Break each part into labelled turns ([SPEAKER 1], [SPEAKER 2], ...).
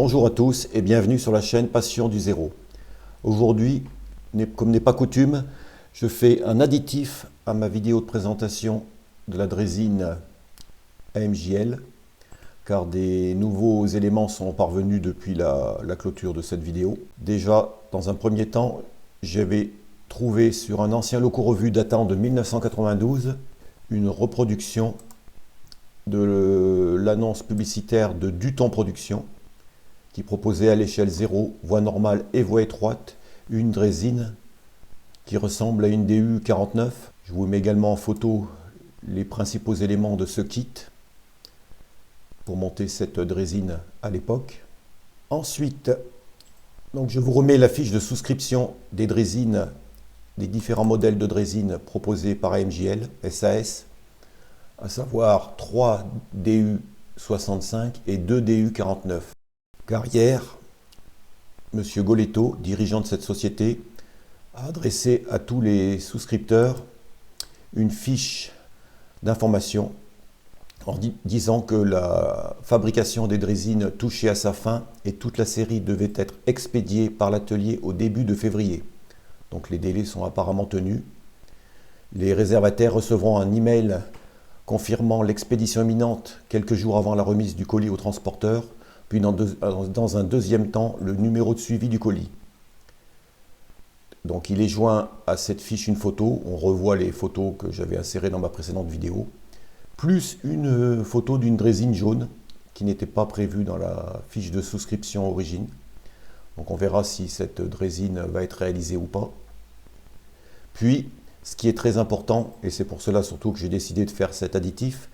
[SPEAKER 1] Bonjour à tous et bienvenue sur la chaîne Passion du Zéro. Aujourd'hui, comme n'est pas coutume, je fais un additif à ma vidéo de présentation de la drésine AMJL, car des nouveaux éléments sont parvenus depuis la clôture de cette vidéo. Déjà, dans un premier temps, j'avais trouvé sur un ancien loco revu datant de 1992 une reproduction de l'annonce publicitaire de Duton Production, qui proposait à l'échelle 0, voie normale et voie étroite, une drésine qui ressemble à une DU49. Je vous mets également en photo les principaux éléments de ce kit pour monter cette drésine à l'époque. Ensuite, donc je vous remets la fiche de souscription des drésines, des différents modèles de drésines proposés par AMJL, SAS, à savoir 3 DU65 et 2 DU49. Car hier, M. Goletto, dirigeant de cette société, a adressé à tous les souscripteurs une fiche d'information en disant que la fabrication des drésines touchait à sa fin et toute la série devait être expédiée par l'atelier au début de février. Donc les délais sont apparemment tenus. Les réservataires recevront un email confirmant l'expédition imminente quelques jours avant la remise du colis au transporteur, puis dans un deuxième temps, le numéro de suivi du colis. Donc il est joint à cette fiche une photo, on revoit les photos que j'avais insérées dans ma précédente vidéo, plus une photo d'une drésine jaune qui n'était pas prévue dans la fiche de souscription origine. Donc on verra si cette drésine va être réalisée ou pas. Puis, ce qui est très important, et c'est pour cela surtout que j'ai décidé de faire cet additif,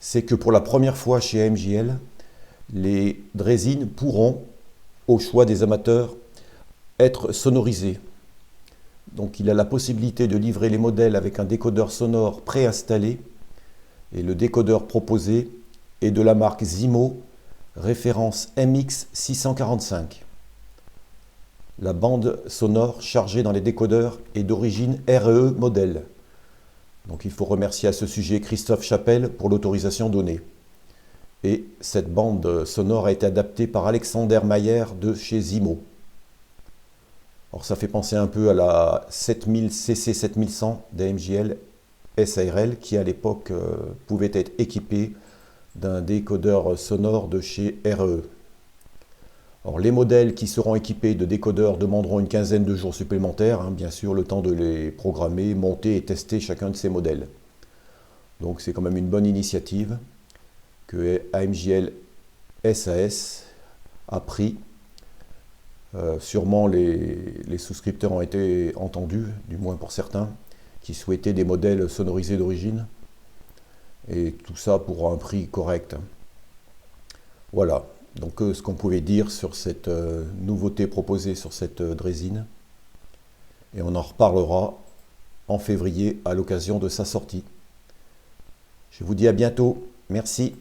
[SPEAKER 1] c'est que pour la première fois chez AMJL, les drésines pourront, au choix des amateurs, être sonorisées. Donc il a la possibilité de livrer les modèles avec un décodeur sonore préinstallé, et le décodeur proposé est de la marque Zimo, référence MX645. La bande sonore chargée dans les décodeurs est d'origine RE modèle. Donc il faut remercier à ce sujet Christophe Chapelle pour l'autorisation donnée. Et cette bande sonore a été adaptée par Alexander Mayer de chez Zimo. Alors ça fait penser un peu à la 7000 CC 7100 d'AMJL SARL qui à l'époque pouvait être équipée d'un décodeur sonore de chez RE. Alors, les modèles qui seront équipés de décodeurs demanderont une quinzaine de jours supplémentaires, bien sûr le temps de les programmer, monter et tester chacun de ces modèles. Donc c'est quand même une bonne initiative que AMJL SAS a pris. Sûrement les souscripteurs ont été entendus, du moins pour certains, qui souhaitaient des modèles sonorisés d'origine. Et tout ça pour un prix correct. Voilà, donc ce qu'on pouvait dire sur cette nouveauté proposée sur cette drésine. Et on en reparlera en février à l'occasion de sa sortie. Je vous dis à bientôt. Merci.